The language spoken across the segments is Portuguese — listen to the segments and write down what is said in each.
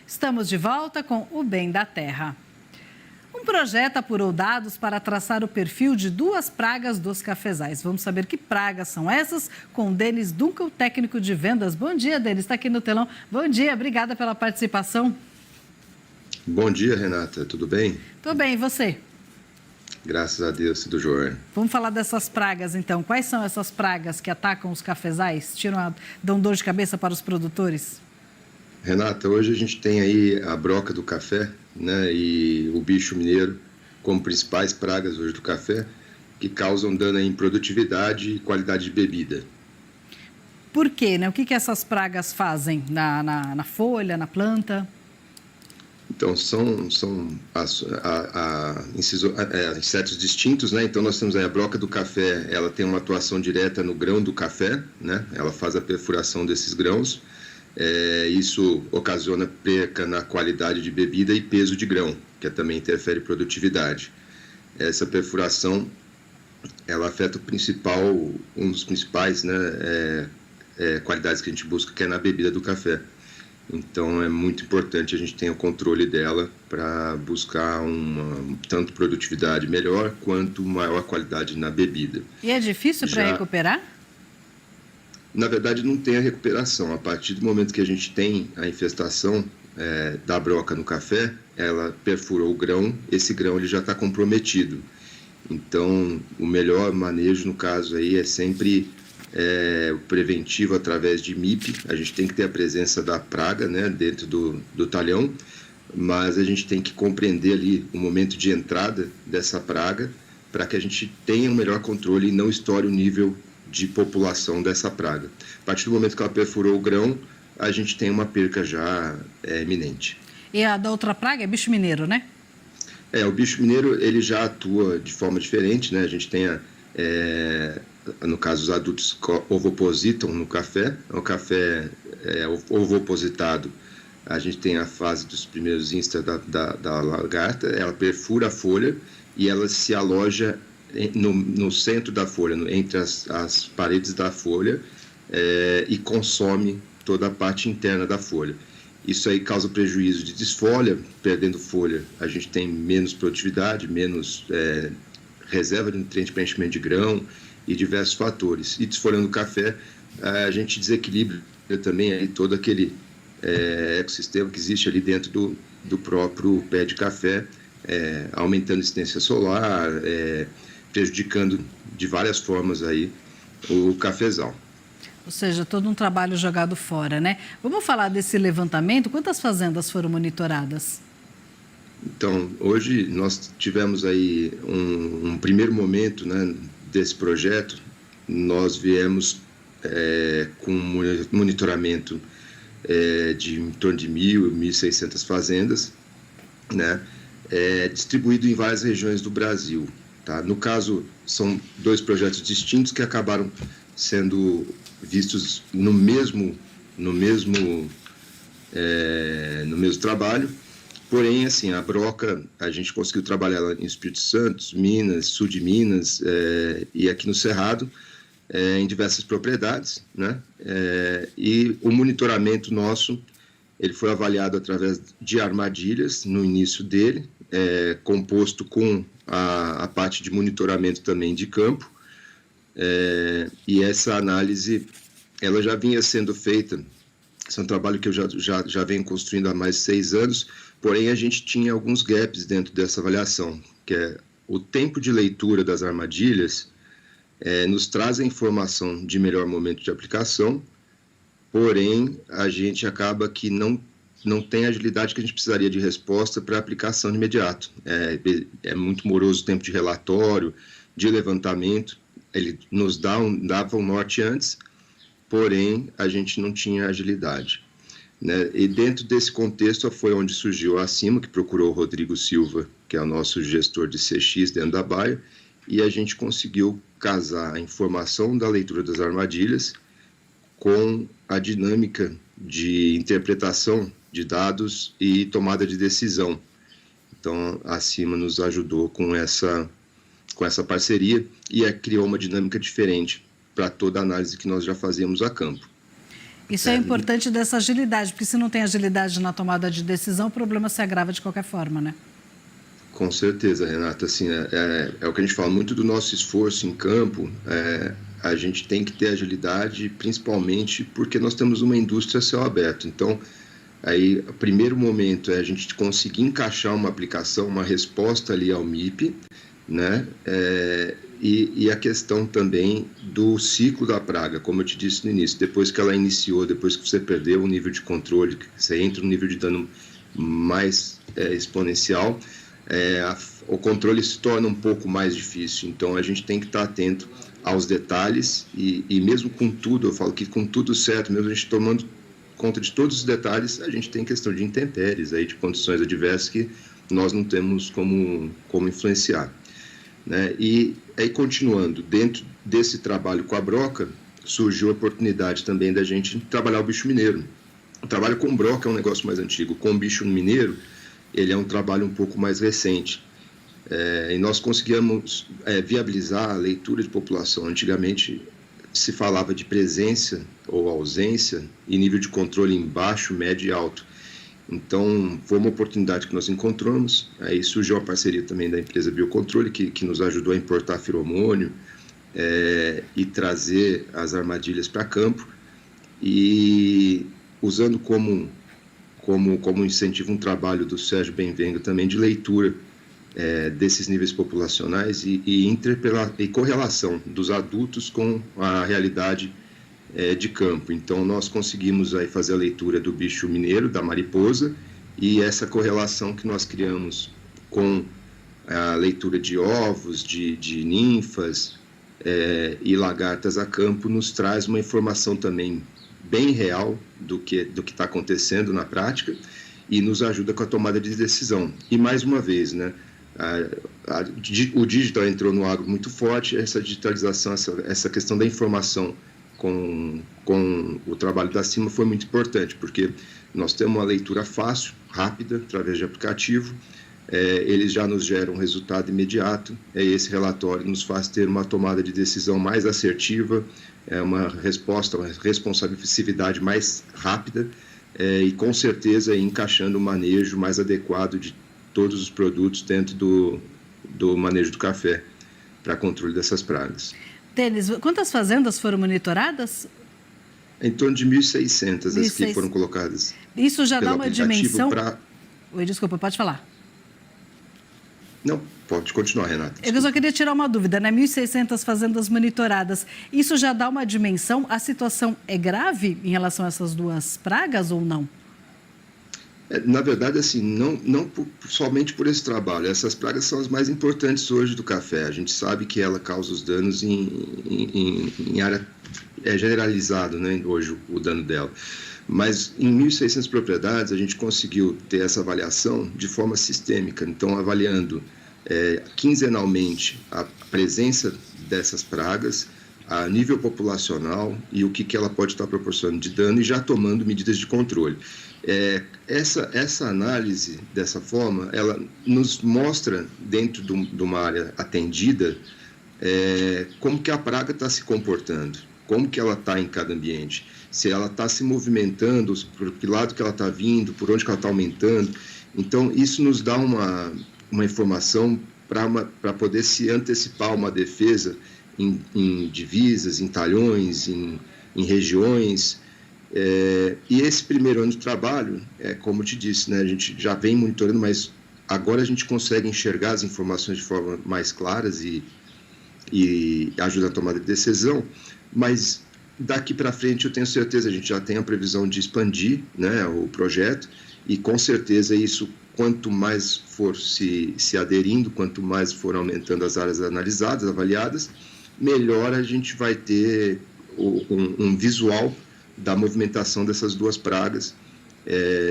Estamos de volta com o Bem da Terra. Um projeto apurou dados para traçar o perfil de 2 pragas dos cafezais. Vamos saber que pragas são essas com o Denis Duncan, técnico de vendas. Bom dia, Denis, está aqui no telão. Bom dia, obrigada pela participação. Bom dia, Renata, tudo bem? Tudo bem, e você? Graças a Deus, tudo jóia. Vamos falar dessas pragas, então. Quais são essas pragas que atacam os cafezais, dão dor de cabeça para os produtores? Renata, hoje a gente tem aí a broca do café, né, e o bicho mineiro como principais pragas hoje do café, que causam dano em produtividade e qualidade de bebida. Por quê, né? O que essas pragas fazem na folha, na planta? Então, são insetos distintos, né? Então, nós temos aí a broca do café, ela tem uma atuação direta no grão do café, né? Ela faz a perfuração desses grãos. Isso ocasiona perca na qualidade de bebida e peso de grão, que também interfere em produtividade. Essa perfuração, ela afeta um dos principais, né, qualidades que a gente busca, que é na bebida do café. Então, é muito importante a gente ter o controle dela para buscar tanto produtividade melhor quanto maior qualidade na bebida. E é difícil para recuperar? Na verdade, não tem a recuperação. A partir do momento que a gente tem a infestação da broca no café, ela perfurou o grão, esse grão ele já está comprometido. Então, o melhor manejo, no caso, aí é sempre o preventivo através de MIP. A gente tem que ter a presença da praga, né, dentro do talhão, mas a gente tem que compreender ali o momento de entrada dessa praga para que a gente tenha um melhor controle e não estoure o nível de população dessa praga. A partir do momento que ela perfurou o grão, a gente tem uma perca já iminente. E a da outra praga é bicho mineiro, né? O bicho mineiro ele já atua de forma diferente, né? A gente tem, no caso, os adultos ovopositam no café. O café ovopositado, a gente tem a fase dos primeiros instas da lagarta, ela perfura a folha e ela se aloja no centro da folha, entre as paredes da folha, e consome toda a parte interna da folha. Isso aí causa prejuízo de desfolha. Perdendo folha, a gente tem menos produtividade, menos reserva de nutriente para enchimento de grão e diversos fatores. E desfolhando o café, a gente desequilibra também aí todo aquele ecossistema que existe ali dentro do próprio pé de café, aumentando a incidência solar, prejudicando de várias formas aí o cafezal. Ou seja, todo um trabalho jogado fora, né? Vamos falar desse levantamento. Quantas fazendas foram monitoradas? Então, hoje nós tivemos aí um primeiro momento, né, desse projeto. Nós viemos com um monitoramento de em torno de 1.000, 1.600 fazendas, né, distribuído em várias regiões do Brasil. Tá? No caso, são 2 projetos distintos que acabaram sendo vistos no mesmo trabalho. Porém, assim, a broca, a gente conseguiu trabalhar ela em Espírito Santo, Minas, sul de Minas, e aqui no Cerrado, em diversas propriedades, né? E o monitoramento nosso, ele foi avaliado através de armadilhas no início dele, composto com a parte de monitoramento também de campo, e essa análise ela já vinha sendo feita. Esse é um trabalho que eu já venho construindo há mais de 6 anos, porém a gente tinha alguns gaps dentro dessa avaliação, que é o tempo de leitura das armadilhas nos traz a informação de melhor momento de aplicação, porém a gente acaba que não tem a agilidade que a gente precisaria de resposta para aplicação de imediato. É muito moroso o tempo de relatório, de levantamento. Ele nos dava um norte antes, porém a gente não tinha agilidade, né? E dentro desse contexto foi onde surgiu a Acima, que procurou o Rodrigo Silva, que é o nosso gestor de CX dentro da Bayer, e a gente conseguiu casar a informação da leitura das armadilhas com a dinâmica de interpretação de dados e tomada de decisão. Então, a Acima nos ajudou com essa parceria e criou uma dinâmica diferente para toda a análise que nós já fazíamos a campo. Isso é importante dessa agilidade, porque se não tem agilidade na tomada de decisão, o problema se agrava de qualquer forma, né? Com certeza, Renata. Assim, é o que a gente fala muito do nosso esforço em campo. A gente tem que ter agilidade, principalmente porque nós temos uma indústria a céu aberto. Então, aí, o primeiro momento é a gente conseguir encaixar uma aplicação, uma resposta ali ao MIP, né? E a questão também do ciclo da praga, como eu te disse no início, depois que ela iniciou, depois que você perdeu o nível de controle, que você entra no nível de dano mais exponencial, o controle se torna um pouco mais difícil. Então, a gente tem que estar atento aos detalhes e mesmo com tudo, eu falo que com tudo certo, mesmo a gente tomando conta de todos os detalhes, a gente tem questão de intempéries, aí, de condições adversas que nós não temos como influenciar. Né? E aí, continuando, dentro desse trabalho com a broca, surgiu a oportunidade também da gente trabalhar o bicho mineiro. O trabalho com broca é um negócio mais antigo. Com o bicho mineiro, ele é um trabalho um pouco mais recente. E nós conseguimos viabilizar a leitura de população. Antigamente, se falava de presença ou ausência e nível de controle em baixo, médio e alto. Então, foi uma oportunidade que nós encontramos. Aí surgiu a parceria também da empresa Biocontrole, que nos ajudou a importar feromônio e trazer as armadilhas para campo. E usando como incentivo um trabalho do Sérgio Benvenga também de leitura desses níveis populacionais e correlação dos adultos com a realidade de campo. Então, nós conseguimos aí fazer a leitura do bicho mineiro, da mariposa, e essa correlação que nós criamos com a leitura de ovos, de ninfas e lagartas a campo, nos traz uma informação também bem real do que está acontecendo na prática e nos ajuda com a tomada de decisão. E, mais uma vez, né, o digital entrou no agro muito forte, essa digitalização, essa questão da informação com o trabalho da CIMA foi muito importante, porque nós temos uma leitura fácil, rápida, através de aplicativo, eles já nos geram um resultado imediato, esse relatório nos faz ter uma tomada de decisão mais assertiva, uma resposta, uma responsabilidade mais rápida e, com certeza, encaixando o manejo mais adequado de todos os produtos dentro do manejo do café para controle dessas pragas. Denis, quantas fazendas foram monitoradas? Em torno de 1.600 as que foram colocadas. Isso já dá uma dimensão... Oi, desculpa, pode falar. Não, pode continuar, Renata. Desculpa. Eu só queria tirar uma dúvida, né? 1.600 fazendas monitoradas. Isso já dá uma dimensão? A situação é grave em relação a essas duas pragas ou não? Na verdade, assim, não somente por esse trabalho. Essas pragas são as mais importantes hoje do café. A gente sabe que ela causa os danos em área generalizado, né, hoje o dano dela. Mas em 1.600 propriedades a gente conseguiu ter essa avaliação de forma sistêmica. Então, avaliando quinzenalmente a presença dessas pragas, a nível populacional e o que ela pode estar proporcionando de dano e já tomando medidas de controle. Essa análise, dessa forma, ela nos mostra, dentro de uma área atendida, como que a praga está se comportando, como que ela está em cada ambiente, se ela está se movimentando, por que lado que ela está vindo, por onde que ela está aumentando. Então, isso nos dá uma informação para poder se antecipar uma defesa em divisas, em talhões, em regiões. E esse primeiro ano de trabalho, como eu te disse, né, a gente já vem monitorando, mas agora a gente consegue enxergar as informações de forma mais claras e ajuda a tomada de decisão, mas daqui para frente eu tenho certeza, a gente já tem a previsão de expandir, né, o projeto, e com certeza isso, quanto mais for se aderindo, quanto mais for aumentando as áreas analisadas, avaliadas, melhor a gente vai ter um visual da movimentação dessas duas pragas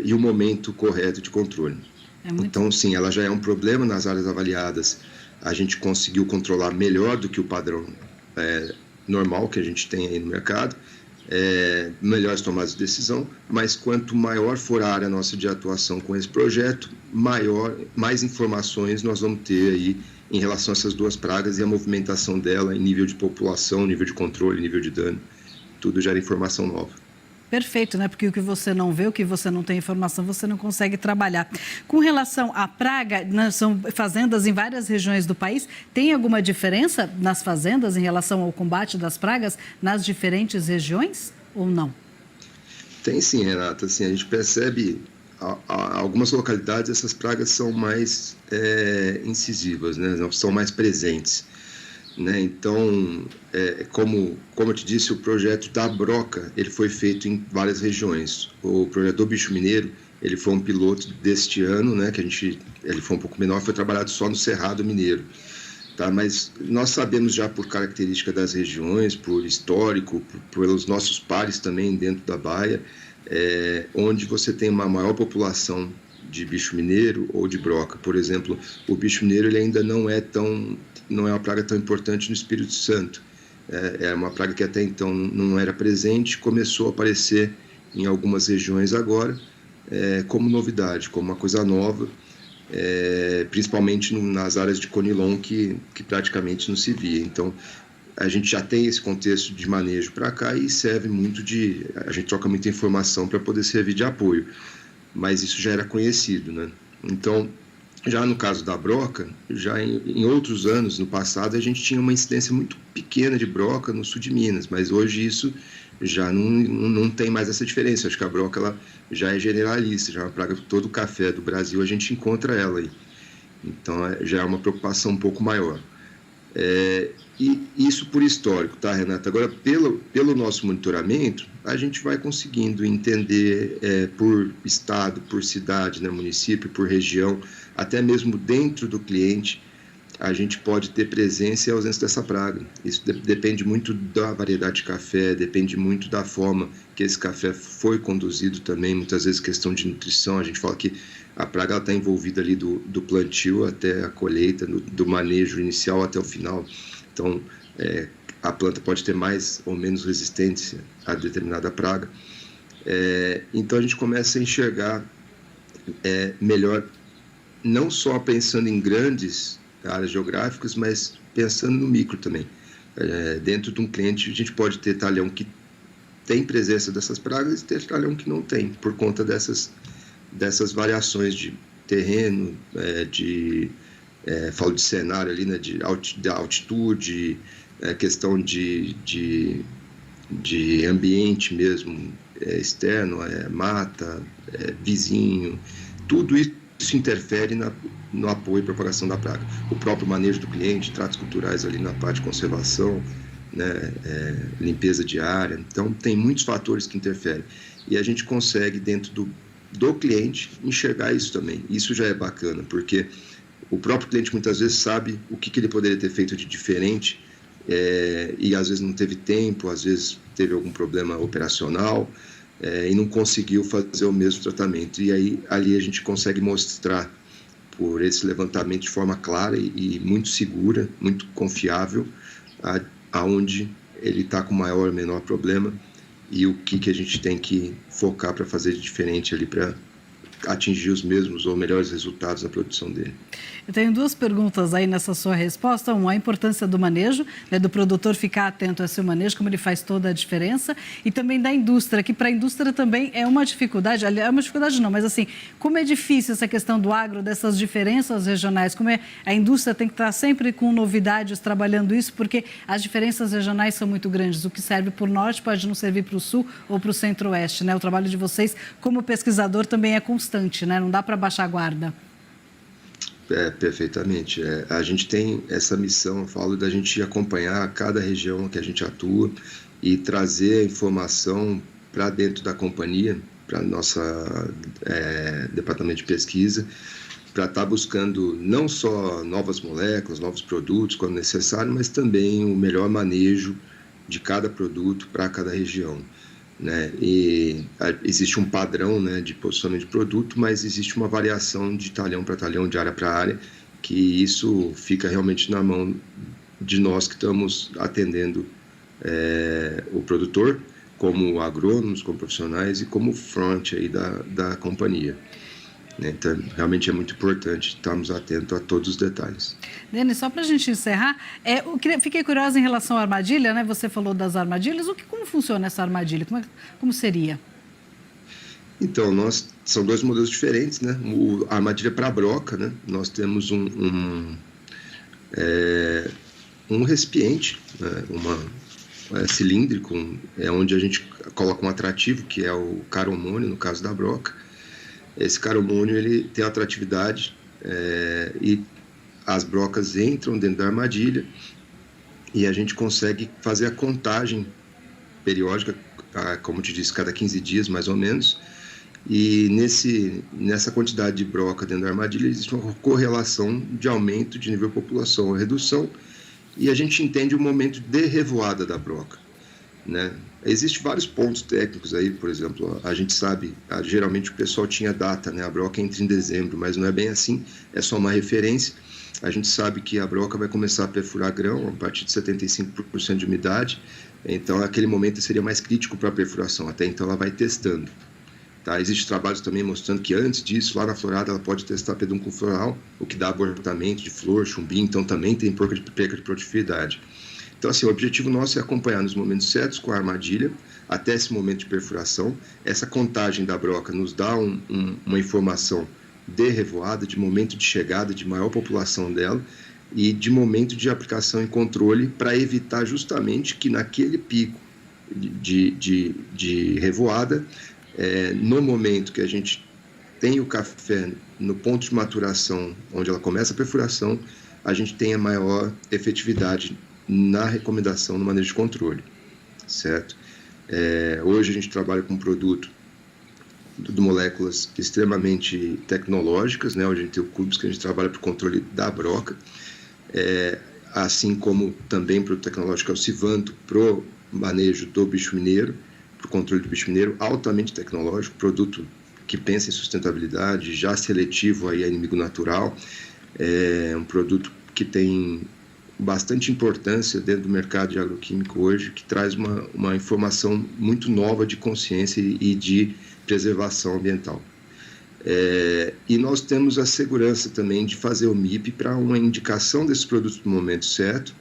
e o momento correto de controle. Então, sim, ela já é um problema nas áreas avaliadas. A gente conseguiu controlar melhor do que o padrão normal que a gente tem aí no mercado, melhores tomadas de decisão, mas quanto maior for a área nossa de atuação com esse projeto, mais informações nós vamos ter aí em relação a essas duas pragas e a movimentação dela em nível de população, nível de controle, nível de dano. Tudo gera informação nova. Perfeito, né? Porque o que você não vê, o que você não tem informação, você não consegue trabalhar. Com relação à praga, são fazendas em várias regiões do país. Tem alguma diferença nas fazendas em relação ao combate das pragas nas diferentes regiões ou não? Tem sim, Renata. Assim, a gente percebe algumas localidades essas pragas são mais incisivas, né? São mais presentes. Né? Então, como eu te disse, o projeto da broca ele foi feito em várias regiões. O projeto do bicho mineiro ele foi um piloto deste ano, né? Ele foi um pouco menor, foi trabalhado só no Cerrado Mineiro. Tá? Mas nós sabemos já por característica das regiões, por histórico, pelos nossos pares também dentro da baia, onde você tem uma maior população de bicho mineiro ou de broca. Por exemplo, o bicho mineiro ele ainda não é uma praga tão importante no Espírito Santo. É uma praga que até então não era presente, começou a aparecer em algumas regiões agora, como novidade, como uma coisa nova, principalmente nas áreas de conilon que praticamente não se via. Então, a gente já tem esse contexto de manejo para cá e serve muito a gente troca muita informação para poder servir de apoio, mas isso já era conhecido, né? Então, já no caso da broca, já em outros anos, no passado, a gente tinha uma incidência muito pequena de broca no sul de Minas, mas hoje isso já não tem mais essa diferença. Acho que a broca ela já é generalista, já é uma praga, todo o café do Brasil a gente encontra ela aí. Então, já é uma preocupação um pouco maior. E isso por histórico, tá, Renata? Agora, pelo nosso monitoramento, a gente vai conseguindo entender por estado, por cidade, né, município, por região, até mesmo dentro do cliente, a gente pode ter presença e ausência dessa praga. Isso depende muito da variedade de café, depende muito da forma que esse café foi conduzido também, muitas vezes questão de nutrição. A gente fala que a praga está envolvida ali do plantio até a colheita, do manejo inicial até o final. Então, a planta pode ter mais ou menos resistência a determinada praga. Então, a gente começa a enxergar melhor, não só pensando em grandes áreas geográficas, mas pensando no micro também. Dentro de um cliente, a gente pode ter talhão que tem presença dessas pragas e ter talhão que não tem, por conta dessas variações de terreno, falo de cenário ali, né, de altitude, questão de ambiente mesmo, externo, mata, vizinho, tudo isso interfere no apoio e propagação da praga. O próprio manejo do cliente, tratos culturais ali na parte de conservação, né, limpeza diária. Então, tem muitos fatores que interferem. E a gente consegue, dentro do cliente, enxergar isso também. Isso já é bacana, porque o próprio cliente muitas vezes sabe o que ele poderia ter feito de diferente e às vezes não teve tempo, às vezes teve algum problema operacional e não conseguiu fazer o mesmo tratamento. E aí ali a gente consegue mostrar por esse levantamento de forma clara e muito segura, muito confiável, aonde ele está com maior ou menor problema e o que a gente tem que focar para fazer de diferente ali para atingir os mesmos ou melhores resultados na produção dele. Eu tenho duas perguntas aí nessa sua resposta. Uma, a importância do manejo, né, do produtor ficar atento a seu manejo, como ele faz toda a diferença, e também da indústria, que para a indústria também é uma dificuldade, é uma dificuldade não, mas assim, como é difícil essa questão do agro, dessas diferenças regionais, como a indústria tem que estar sempre com novidades, trabalhando isso, porque as diferenças regionais são muito grandes. O que serve para o norte pode não servir para o sul ou para o centro-oeste, né? O trabalho de vocês como pesquisador também é constante, né? Não dá para baixar a guarda. Perfeitamente. A gente tem essa missão, eu falo, da gente acompanhar cada região que a gente atua e trazer a informação para dentro da companhia, para nossa departamento de pesquisa, para estar buscando não só novas moléculas, novos produtos quando necessário, mas também o melhor manejo de cada produto para cada região. Né? E existe um padrão, né, de posicionamento de produto, mas existe uma variação de talhão para talhão, de área para área, que isso fica realmente na mão de nós que estamos atendendo o produtor, como agrônomos, como profissionais e como front aí da companhia. né? Então, realmente é muito importante estarmos atentos a todos os detalhes. Denis, só para a gente encerrar, fiquei curiosa em relação à armadilha, né? Você falou das armadilhas. Como funciona essa armadilha? Como seria? Então, são dois modelos diferentes, né? A armadilha para a broca, né? Nós temos um recipiente, né? Cilíndrico, onde a gente coloca um atrativo, que é o caromônio, no caso da broca. Esse caromônio ele tem atratividade e as brocas entram dentro da armadilha e a gente consegue fazer a contagem periódica, como eu te disse, cada 15 dias mais ou menos. E nessa quantidade de broca dentro da armadilha existe uma correlação de aumento de nível de população ou redução, e a gente entende o momento de revoada da broca, né? Existem vários pontos técnicos aí, por exemplo, a gente sabe, geralmente o pessoal tinha data, né? A broca entra em dezembro, mas não é bem assim, é só uma referência. A gente sabe que a broca vai começar a perfurar grão a partir de 75% de umidade, então aquele momento seria mais crítico para a perfuração, até então ela vai testando. Tá? Existem trabalhos também mostrando que antes disso, lá na florada, ela pode testar pedúnculo floral, o que dá abortamento de flor, chumbinho, então também tem perca de produtividade. Então, assim, o objetivo nosso é acompanhar nos momentos certos com a armadilha, até esse momento de perfuração. Essa contagem da broca nos dá uma informação de revoada, de momento de chegada, de maior população dela, e de momento de aplicação e controle, para evitar justamente que naquele pico de revoada, no momento que a gente tem o café no ponto de maturação, onde ela começa a perfuração, a gente tem a maior efetividade na recomendação no manejo de controle, certo? Hoje a gente trabalha com um produto de moléculas extremamente tecnológicas, né? Hoje a gente tem o Cubes, que a gente trabalha para o controle da broca, assim como também para o tecnológico é o Sivanto, para o manejo do bicho mineiro, para o controle do bicho mineiro, altamente tecnológico, produto que pensa em sustentabilidade, já seletivo aí a inimigo natural, um produto que tem bastante importância dentro do mercado de agroquímico hoje, que traz uma informação muito nova de consciência e de preservação ambiental. E nós temos a segurança também de fazer o MIP para uma indicação desses produtos no momento certo,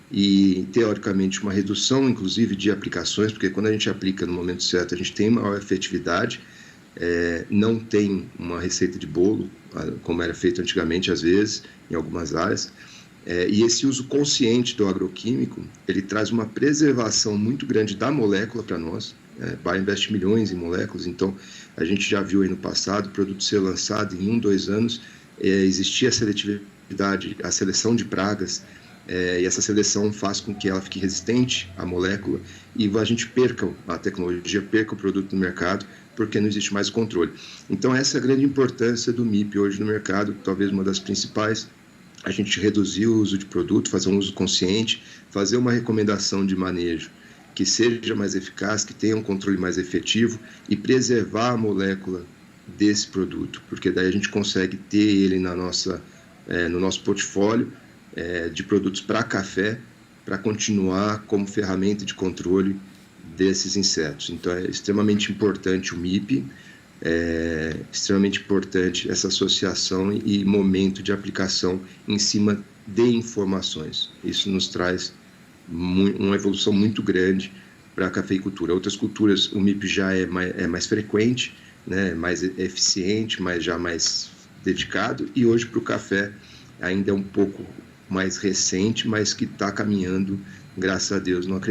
e, teoricamente, uma redução, inclusive, de aplicações, porque quando a gente aplica no momento certo, a gente tem maior efetividade, não tem uma receita de bolo, como era feito antigamente, às vezes, em algumas áreas, e esse uso consciente do agroquímico, ele traz uma preservação muito grande da molécula para nós. Bayer investe milhões em moléculas, então a gente já viu aí no passado o produto ser lançado em 1, 2 anos, existia a seletividade, a seleção de pragas, e essa seleção faz com que ela fique resistente à molécula e a gente perca a tecnologia, perca o produto no mercado, porque não existe mais controle. Então essa é a grande importância do MIP hoje no mercado, talvez uma das principais, a gente reduzir o uso de produto, fazer um uso consciente, fazer uma recomendação de manejo que seja mais eficaz, que tenha um controle mais efetivo e preservar a molécula desse produto, porque daí a gente consegue ter ele no nosso portfólio de produtos para café, para continuar como ferramenta de controle desses insetos. Então é extremamente importante o MIP, extremamente importante essa associação e momento de aplicação em cima de informações. Isso nos traz uma evolução muito grande para a cafeicultura. Outras culturas o MIP já é mais frequente, né, mais eficiente, mas já mais dedicado, e hoje para o café ainda é um pouco mais recente, mas que está caminhando, graças a Deus, não acredito.